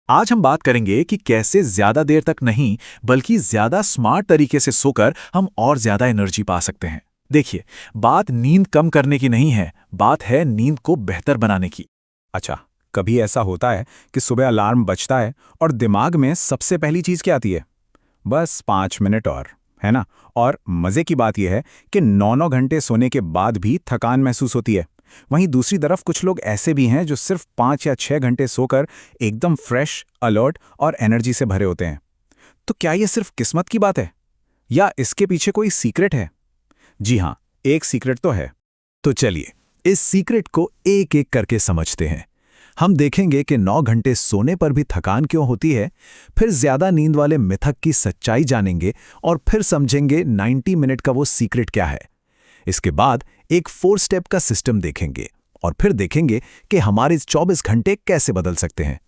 आज हम बात करेंगे कि कैसे ज्यादा देर तक नहीं बल्कि ज्यादा स्मार्ट तरीके से सोकर हम और ज्यादा एनर्जी पा सकते हैं। देखिए, बात नींद कम करने की नहीं है, बात है नींद को बेहतर बनाने की। अच्छा, कभी ऐसा होता है कि सुबह अलार्म बजता है और दिमाग में सबसे पहली चीज़ क्या आती है? बस 5 मिनट और, है ना? और मज़े की बात यह है कि 9-9 घंटे सोने के बाद भी थकान महसूस होती है। वहीं दूसरी तरफ कुछ लोग ऐसे भी हैं जो सिर्फ 5 या 6 घंटे सोकर एकदम फ्रेश, अलर्ट और एनर्जी से भरे होते हैं। तो क्या ये सिर्फ किस्मत की बात है? या इसके पीछे कोई सीक्रेट है? जी हाँ, एक सीक्रेट तो है। तो चलिए, इस सीक्रेट को एक एक करके समझते हैं। हम देखेंगे कि 9 घंटे सोने पर भी थकान क्यों होती है, फिर ज्यादा नींद वाले मिथक की सच्चाई जानेंगे और फिर समझेंगे 90 मिनट का वो सीक्रेट क्या है। इसके बाद एक 4 स्टेप का सिस्टम देखेंगे और फिर देखेंगे कि हमारे 24 घंटे कैसे बदल सकते हैं।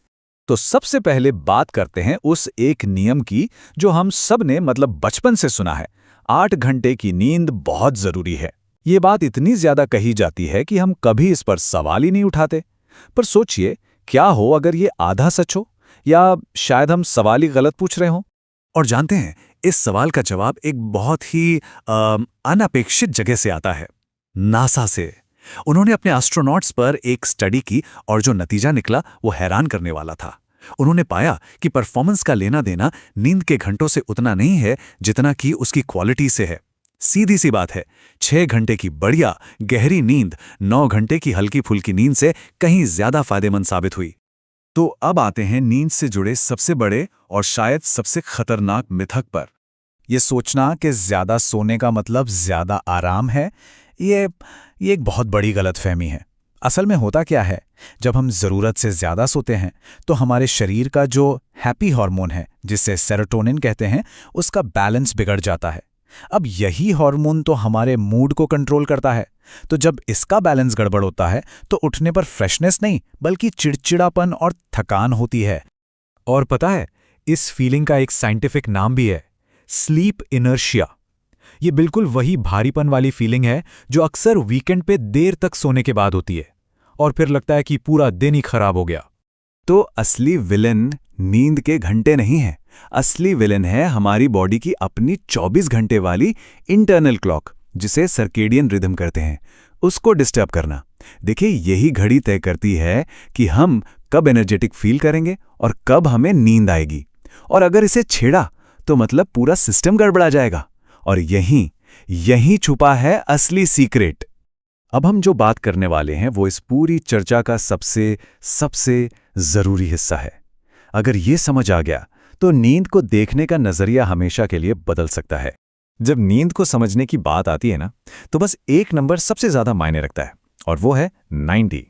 तो सबसे पहले बात करते हैं उस एक नियम की जो हम सब ने मतलब बचपन से सुना है। 8 घंटे की नींद बहुत जरूरी है। ये बात इतनी ज्यादा कही जाती है कि हम कभी इस पर सवाल ही नहीं उठाते। पर सोचिए, क्या हो अगर ये आधा सच हो, या शायद हम सवाल ही गलत पूछ रहे हों। और जानते हैं, इस सवाल का जवाब एक बहुत ही अनपेक्षित जगह से आता है, नासा से। उन्होंने अपने एस्ट्रोनॉट्स पर एक स्टडी की और जो नतीजा निकला वो हैरान करने वाला था। उन्होंने पाया कि परफॉर्मेंस का लेना देना नींद के घंटों से उतना नहीं है जितना कि उसकी क्वालिटी से है। सीधी सी बात है, 6 घंटे की बढ़िया गहरी नींद 9 घंटे की हल्की फुल्की नींद से कहीं ज्यादा फायदेमंद साबित हुई। तो अब आते हैं नींद से जुड़े सबसे बड़े और शायद सबसे खतरनाक मिथक पर। ये सोचना कि ज्यादा सोने का मतलब ज्यादा आराम है, ये ये एक बहुत बड़ी गलतफहमी है। असल में होता क्या है, जब हम ज़रूरत से ज़्यादा सोते हैं तो हमारे शरीर का जो हैप्पी हार्मोन है, जिसे सेरोटोनिन कहते हैं, उसका बैलेंस बिगड़ जाता है। अब यही हार्मोन तो हमारे मूड को कंट्रोल करता है। तो जब इसका बैलेंस गड़बड़ होता है तो उठने पर फ्रेशनेस नहीं बल्कि चिड़चिड़ापन और थकान होती है। और पता है, इस फीलिंग का एक साइंटिफिक नाम भी है, स्लीप इनर्शिया। ये बिल्कुल वही भारीपन वाली फीलिंग है जो अक्सर वीकेंड पे देर तक सोने के बाद होती है और फिर लगता है कि पूरा दिन ही खराब हो गया। तो असली विलन नींद के घंटे नहीं है, असली विलन है हमारी बॉडी की अपनी 24 घंटे वाली इंटरनल क्लॉक, जिसे सर्केडियन रिदम कहते हैं, उसको डिस्टर्ब करना। देखिए, यही घड़ी तय करती है कि हम कब एनर्जेटिक फील करेंगे और कब हमें नींद आएगी। और अगर इसे छेड़ा तो मतलब पूरा सिस्टम गड़बड़ा जाएगा। और यहीं छुपा है असली सीक्रेट। अब हम जो बात करने वाले हैं वो इस पूरी चर्चा का सबसे जरूरी हिस्सा है। अगर ये समझ आ गया तो नींद को देखने का नजरिया हमेशा के लिए बदल सकता है। जब नींद को समझने की बात आती है ना, तो बस एक नंबर सबसे ज्यादा मायने रखता है और वो है 90।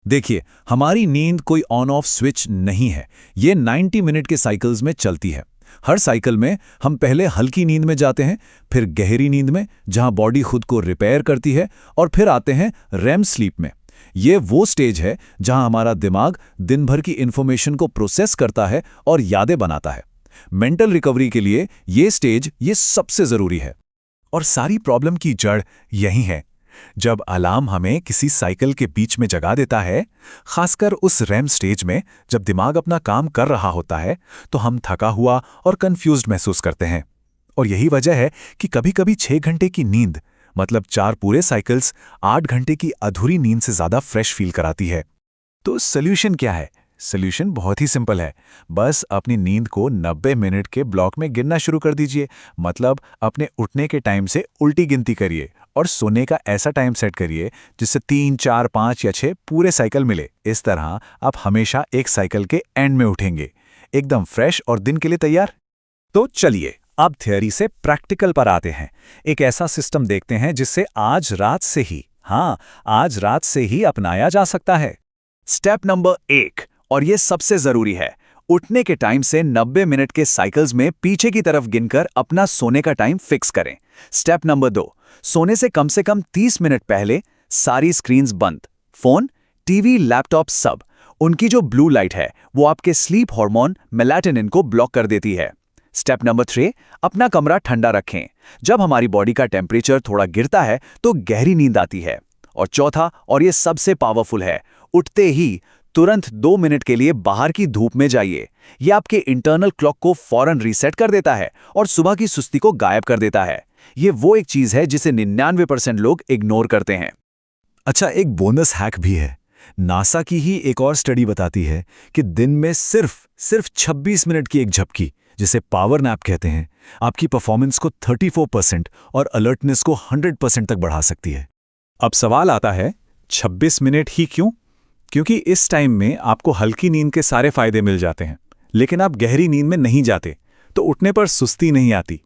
देखिए, हमारी नींद कोई ऑन ऑफ स्विच नहीं है, ये 90 मिनट के साइकिल्स में चलती है। हर साइकिल में हम पहले हल्की नींद में जाते हैं, फिर गहरी नींद में जहां बॉडी खुद को रिपेयर करती है, और फिर आते हैं रेम स्लीप में। ये वो स्टेज है जहां हमारा दिमाग दिन भर की इंफॉर्मेशन को प्रोसेस करता है और यादें बनाता है। मेंटल रिकवरी के लिए ये सबसे जरूरी है। और सारी प्रॉब्लम की जड़ यही है। जब अलार्म हमें किसी साइकिल के बीच में जगा देता है, खासकर उस रेम स्टेज में जब दिमाग अपना काम कर रहा होता है, तो हम थका हुआ और कंफ्यूज्ड महसूस करते हैं। और यही वजह है कि कभी-कभी 6 घंटे की नींद मतलब 4 पूरे साइकिल्स 8 घंटे की अधूरी नींद से ज्यादा फ्रेश फील कराती है। तो सोल्यूशन क्या है? सोल्यूशन बहुत ही सिंपल है। बस अपनी नींद को 90 मिनट के ब्लॉक में गिनना शुरू कर दीजिए। मतलब अपने उठने के टाइम से उल्टी गिनती करिए और सोने का ऐसा टाइम सेट करिए जिससे 3, 4, 5 या 6 पूरे साइकिल मिले। इस तरह आप हमेशा एक साइकिल के एंड में उठेंगे, एकदम फ्रेश और दिन के लिए तैयार। तो चलिए, अब थ्योरी से प्रैक्टिकल पर आते हैं। एक ऐसा सिस्टम देखते हैं जिससे आज रात से ही अपनाया जा सकता है। स्टेप नंबर 1, और ये सबसे जरूरी है, उठने के टाइम से 90 मिनट के साइकिल्स में पीछे की तरफ गिनकर अपना सोने का टाइम फिक्स करें। स्टेप नंबर 2, सोने से कम 30 मिनट पहले सारी स्क्रीन्स बंद, फोन, टीवी, लैपटॉप सब। उनकी जो ब्लू लाइट है वो आपके स्लीप हार्मोन मेलाटोनिन को ब्लॉक कर देती है। स्टेप नंबर 3, अपना कमरा ठंडा रखें। जब हमारी बॉडी का टेम्परेचर थोड़ा गिरता है तो गहरी नींद आती है। और चौथा, और ये सबसे पावरफुल है, उठते ही तुरंत 2 मिनट के लिए बाहर की धूप में जाइए। यह आपके इंटरनल क्लॉक को फौरन रीसेट कर देता है और सुबह की सुस्ती को गायब कर देता है। ये वो एक चीज है जिसे 99% लोग इग्नोर करते हैं। अच्छा, एक बोनस हैक भी है। नासा की ही एक और स्टडी बताती है कि दिन में सिर्फ 26 मिनट की एक झपकी, जिसे पावर नैप कहते हैं, आपकी परफॉर्मेंस को 34% और अलर्टनेस को 100% तक बढ़ा सकती है। अब सवाल आता है, 26 मिनट ही क्यों? क्योंकि इस टाइम में आपको हल्की नींद के सारे फायदे मिल जाते हैं, लेकिन आप गहरी नींद में नहीं जाते, तो उठने पर सुस्ती नहीं आती।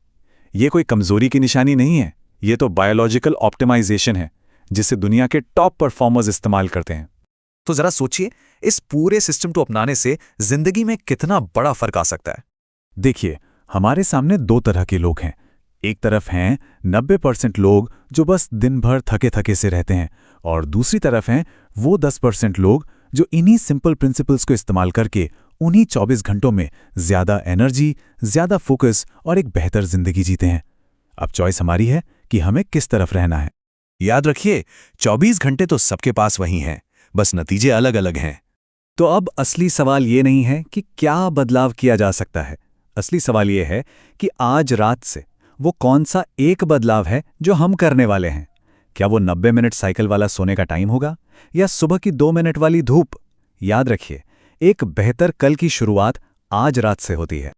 ये कोई कमजोरी की निशानी नहीं है, ये तो बायोलॉजिकल ऑप्टिमाइजेशन है, जिसे दुनिया के टॉप परफॉर्मर्स इस्तेमाल करते हैं। तो जरा सोचिए, इस पूरे सिस्टम को अपनाने से जिंदगी में कितना बड़ा फर्क आ सकता है। देखिए, हमारे सामने दो तरह के लोग हैं। एक तरफ हैं 90% लोग जो बस दिन भर थके थके से रहते हैं, और दूसरी तरफ हैं वो 10% लोग जो इन्हीं सिंपल प्रिंसिपल्स को इस्तेमाल करके उन्हीं 24 घंटों में ज़्यादा एनर्जी, ज़्यादा फोकस और एक बेहतर जिंदगी जीते हैं। अब चॉइस हमारी है कि हमें किस तरफ रहना है। याद रखिए, 24 घंटे तो सबके पास वही हैं, बस नतीजे अलग अलग हैं। तो अब असली सवाल ये नहीं है कि क्या बदलाव किया जा सकता है। असली सवाल ये है कि आज रात से वो कौन सा एक बदलाव है जो हम करने वाले हैं। क्या वो 90 मिनट साइकिल वाला सोने का टाइम होगा, या सुबह की 2 मिनट वाली धूप? याद रखिए, एक बेहतर कल की शुरुआत आज रात से होती है।